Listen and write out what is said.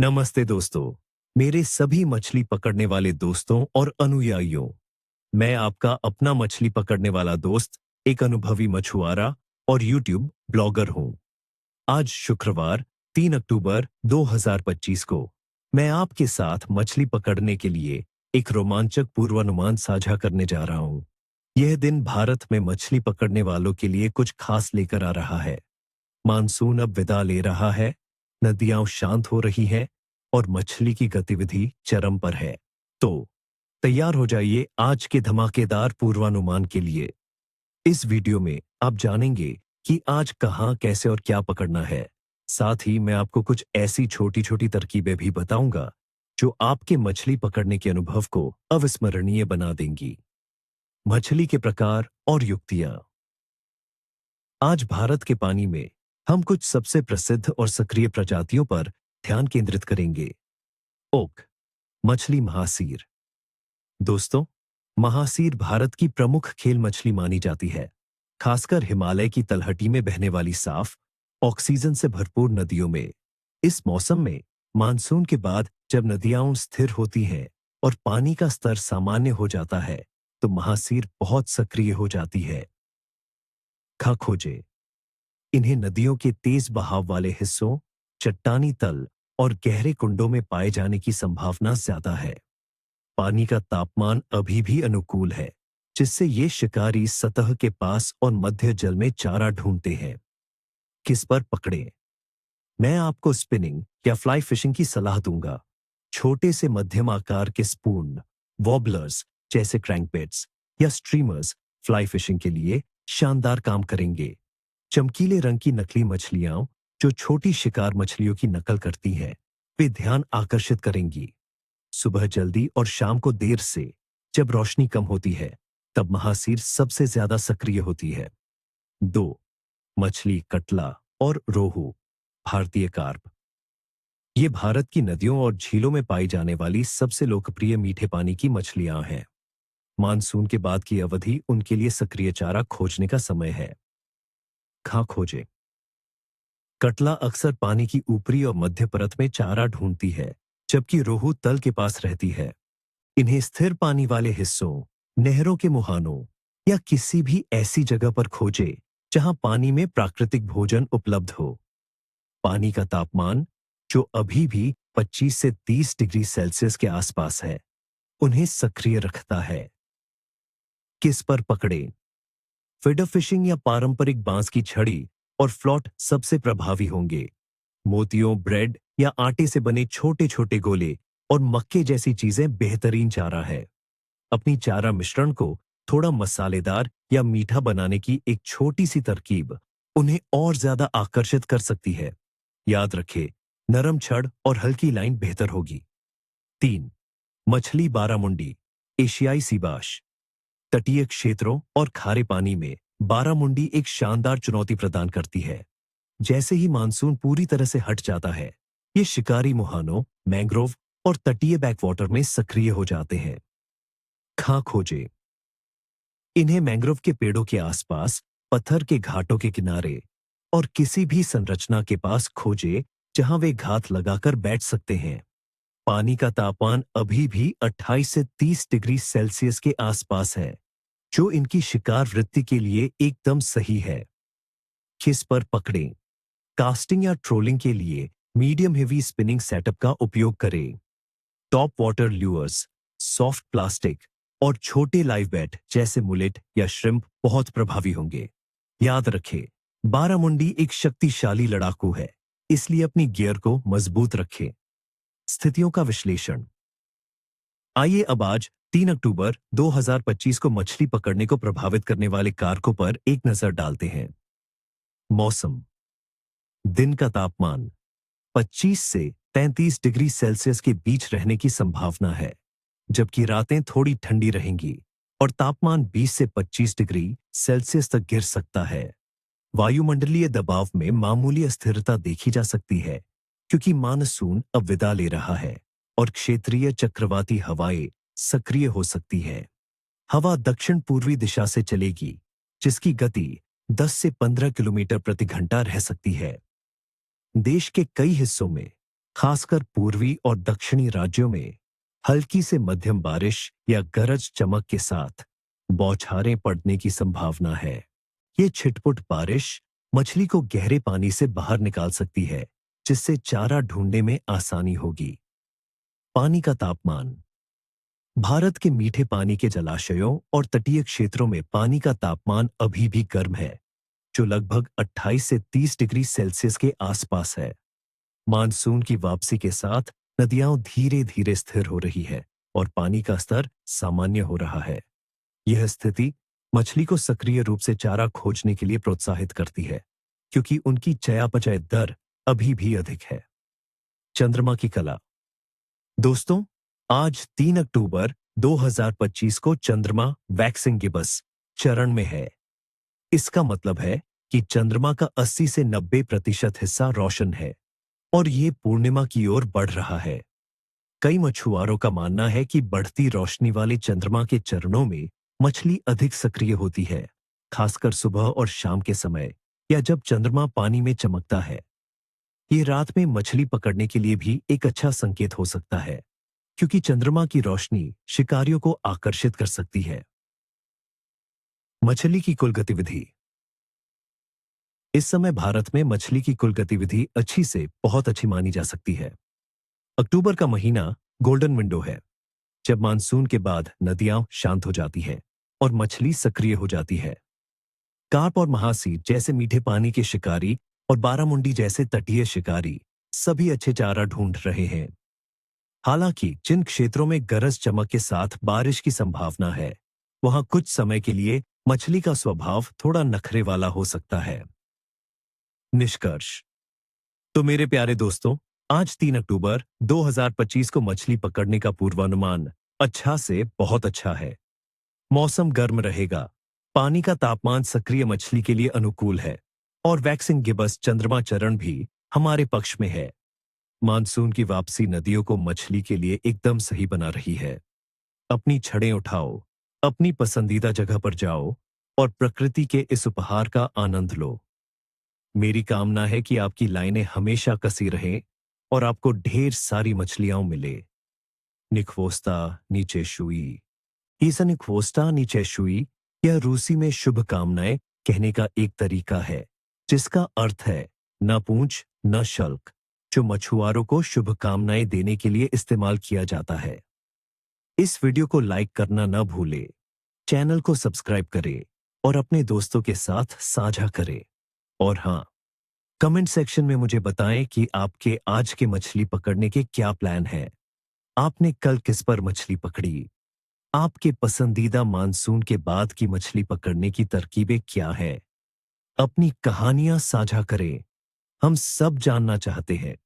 नमस्ते दोस्तों, मेरे सभी मछली पकड़ने वाले दोस्तों और अनुयायियों। मैं आपका अपना मछली पकड़ने वाला दोस्त, एक अनुभवी मछुआरा और यूट्यूब ब्लॉगर हूं। आज शुक्रवार 3 अक्टूबर 2025 को मैं आपके साथ मछली पकड़ने के लिए एक रोमांचक पूर्वानुमान साझा करने जा रहा हूं। यह दिन भारत में मछली पकड़ने वालों के लिए कुछ खास लेकर आ रहा है। मानसून अब विदा ले रहा है, नदियां शांत हो रही हैं और मछली की गतिविधि चरम पर है। तो तैयार हो जाइए आज के धमाकेदार पूर्वानुमान के लिए। इस वीडियो में आप जानेंगे कि आज कहां, कैसे और क्या पकड़ना है। साथ ही मैं आपको कुछ ऐसी छोटी छोटी तरकीबें भी बताऊंगा जो आपके मछली पकड़ने के अनुभव को अविस्मरणीय बना देंगी। मछली के प्रकार और युक्तियां। आज भारत के पानी में हम कुछ सबसे प्रसिद्ध और सक्रिय प्रजातियों पर ध्यान केंद्रित करेंगे। ओक मछली महासीर। दोस्तों, महासीर भारत की प्रमुख खेल मछली मानी जाती है, खासकर हिमालय की तलहटी में बहने वाली साफ, ऑक्सीजन से भरपूर नदियों में। इस मौसम में मानसून के बाद जब नदियां स्थिर होती हैं और पानी का स्तर सामान्य हो जाता है, तो महासीर बहुत सक्रिय हो जाती है। खाखोजे। इन्हें नदियों के तेज बहाव वाले हिस्सों, चट्टानी तल और गहरे कुंडों में पाए जाने की संभावना ज्यादा है। पानी का तापमान अभी भी अनुकूल है, जिससे ये शिकारी सतह के पास और मध्य जल में चारा ढूंढते हैं। किस पर पकड़ें? मैं आपको स्पिनिंग या फ्लाई फिशिंग की सलाह दूंगा। छोटे से मध्यम आकार के स्पून, वॉबलर्स जैसे क्रैंकबेट्स या स्ट्रीमर्स फ्लाई फिशिंग के लिए शानदार काम करेंगे। चमकीले रंग की नकली मछलियां जो छोटी शिकार मछलियों की नकल करती हैं, वे ध्यान आकर्षित करेंगी। सुबह जल्दी और शाम को देर से, जब रोशनी कम होती है, तब महासीर सबसे ज्यादा सक्रिय होती है। 2. मछली कटला और रोहू। भारतीय कार्प। ये भारत की नदियों और झीलों में पाई जाने वाली सबसे लोकप्रिय मीठे पानी की मछलियां हैं। मानसून के बाद की अवधि उनके लिए सक्रिय चारा खोजने का समय है। खोजे। कटला अक्सर पानी की ऊपरी और मध्य परत में चारा ढूंढती है, जबकि रोहू तल के पास रहती है। इन्हें स्थिर पानी वाले हिस्सों, नहरों के मुहानों या किसी भी ऐसी जगह पर खोजे जहां पानी में प्राकृतिक भोजन उपलब्ध हो। पानी का तापमान, जो अभी भी 25 से 30 डिग्री सेल्सियस के आसपास है, उन्हें सक्रिय रखता है। किस पर पकड़ें? फीडर फिशिंग या पारंपरिक बांस की छड़ी और फ्लॉट सबसे प्रभावी होंगे। मोतियों, ब्रेड या आटे से बने छोटे छोटे गोले और मक्के जैसी चीजें बेहतरीन चारा है। अपनी चारा मिश्रण को थोड़ा मसालेदार या मीठा बनाने की एक छोटी सी तरकीब उन्हें और ज्यादा आकर्षित कर सकती है। याद रखें, नरम छड़ और हल्की लाइन बेहतर होगी। 3. मछली बारामुंडी, एशियाई सीबाश। तटीय क्षेत्रों और खारे पानी में बारामुंडी एक शानदार चुनौती प्रदान करती है। जैसे ही मानसून पूरी तरह से हट जाता है, ये शिकारी मुहानों, मैंग्रोव और तटीय बैकवाटर में सक्रिय हो जाते हैं। खोजे। इन्हें मैंग्रोव के पेड़ों के आसपास, पत्थर के घाटों के किनारे और किसी भी संरचना के पास खोजे जहां वे घात लगाकर बैठ सकते हैं। पानी का तापमान अभी भी 28 से 30 डिग्री सेल्सियस के आसपास है, जो इनकी शिकार वृत्ति के लिए एकदम सही है। किस पर पकड़ें? कास्टिंग या ट्रोलिंग के लिए मीडियम हेवी स्पिनिंग सेटअप का उपयोग करें। टॉप वाटर ल्यूअर्स, सॉफ्ट प्लास्टिक और छोटे लाइव बैट जैसे मुलेट या श्रिम्प बहुत प्रभावी होंगे। याद रखें, बारामुंडी एक शक्तिशाली लड़ाकू है, इसलिए अपनी गियर को मजबूत रखें। स्थितियों का विश्लेषण। आइए अब आज 3 अक्टूबर 2025 को मछली पकड़ने को प्रभावित करने वाले कारकों पर एक नजर डालते हैं। मौसम। दिन का तापमान 25 से 33 डिग्री सेल्सियस के बीच रहने की संभावना है, जबकि रातें थोड़ी ठंडी रहेंगी और तापमान 20 से 25 डिग्री सेल्सियस तक गिर सकता है। वायुमंडलीय दबाव में मामूली अस्थिरता देखी जा सकती है, क्योंकि मानसून अब विदा ले रहा है और क्षेत्रीय चक्रवाती हवाएं सक्रिय हो सकती हैं। हवा दक्षिण पूर्वी दिशा से चलेगी, जिसकी गति 10 से 15 किलोमीटर प्रति घंटा रह सकती है। देश के कई हिस्सों में, खासकर पूर्वी और दक्षिणी राज्यों में हल्की से मध्यम बारिश या गरज चमक के साथ बौछारें पड़ने की संभावना है। ये छिटपुट बारिश मछली को गहरे पानी से बाहर निकाल सकती है, जिससे चारा ढूंढने में आसानी होगी। पानी का तापमान। भारत के मीठे पानी के जलाशयों और तटीय क्षेत्रों में पानी का तापमान अभी भी गर्म है, जो लगभग 28 से 30 डिग्री सेल्सियस के आसपास है। मानसून की वापसी के साथ नदियां धीरे धीरे स्थिर हो रही है और पानी का स्तर सामान्य हो रहा है। यह स्थिति मछली को सक्रिय रूप से चारा खोजने के लिए प्रोत्साहित करती है, क्योंकि उनकी चयापचय दर अभी भी अधिक है। चंद्रमा की कला। दोस्तों, आज 3 अक्टूबर 2025 को चंद्रमा वैक्सिंग गिबस चरण में है। इसका मतलब है कि चंद्रमा का 80 से 90% हिस्सा रोशन है और ये पूर्णिमा की ओर बढ़ रहा है। कई मछुआरों का मानना है कि बढ़ती रोशनी वाले चंद्रमा के चरणों में मछली अधिक सक्रिय होती है, खासकर सुबह और शाम के समय या जब चंद्रमा पानी में चमकता है। ये रात में मछली पकड़ने के लिए भी एक अच्छा संकेत हो सकता है, क्योंकि चंद्रमा की रोशनी शिकारियों को आकर्षित कर सकती है। मछली की कुल गतिविधि। इस समय भारत में मछली की कुल गतिविधि अच्छी से बहुत अच्छी मानी जा सकती है। अक्टूबर का महीना गोल्डन विंडो है, जब मानसून के बाद नदियां शांत हो जाती हैं और मछली सक्रिय हो जाती है। कार्प और महासीर जैसे मीठे पानी के शिकारी और बारामुंडी जैसे तटीय शिकारी सभी अच्छे चारा ढूंढ रहे हैं। हालांकि जिन क्षेत्रों में गरज चमक के साथ बारिश की संभावना है, वहां कुछ समय के लिए मछली का स्वभाव थोड़ा नखरे वाला हो सकता है। निष्कर्ष। तो मेरे प्यारे दोस्तों, आज 3 अक्टूबर 2025 को मछली पकड़ने का पूर्वानुमान अच्छा से बहुत अच्छा है। मौसम गर्म रहेगा, पानी का तापमान सक्रिय मछली के लिए अनुकूल है और वैक्सिंग गिबस चंद्रमा चरण भी हमारे पक्ष में है। मानसून की वापसी नदियों को मछली के लिए एकदम सही बना रही है। अपनी छड़ें उठाओ, अपनी पसंदीदा जगह पर जाओ और प्रकृति के इस उपहार का आनंद लो। मेरी कामना है कि आपकी लाइनें हमेशा कसी रहें और आपको ढेर सारी मछलियां मिले। निक्वोस्ता नीचे शुई। ईसनिक्वोस्टा नीचे शुई यह रूसी में शुभ कामनाएं कहने का एक तरीका है, जिसका अर्थ है न पूंछ न शल्क, जो मछुआरों को शुभकामनाएं देने के लिए इस्तेमाल किया जाता है। इस वीडियो को लाइक करना न भूले, चैनल को सब्सक्राइब करें और अपने दोस्तों के साथ साझा करें। और हाँ, कमेंट सेक्शन में मुझे बताएं कि आपके आज के मछली पकड़ने के क्या प्लान हैं। आपने कल किस पर मछली पकड़ी? आपके पसंदीदा मानसून के बाद की मछली पकड़ने की तरकीबें क्या हैं? अपनी कहानियां साझा करें। हम सब जानना चाहते हैं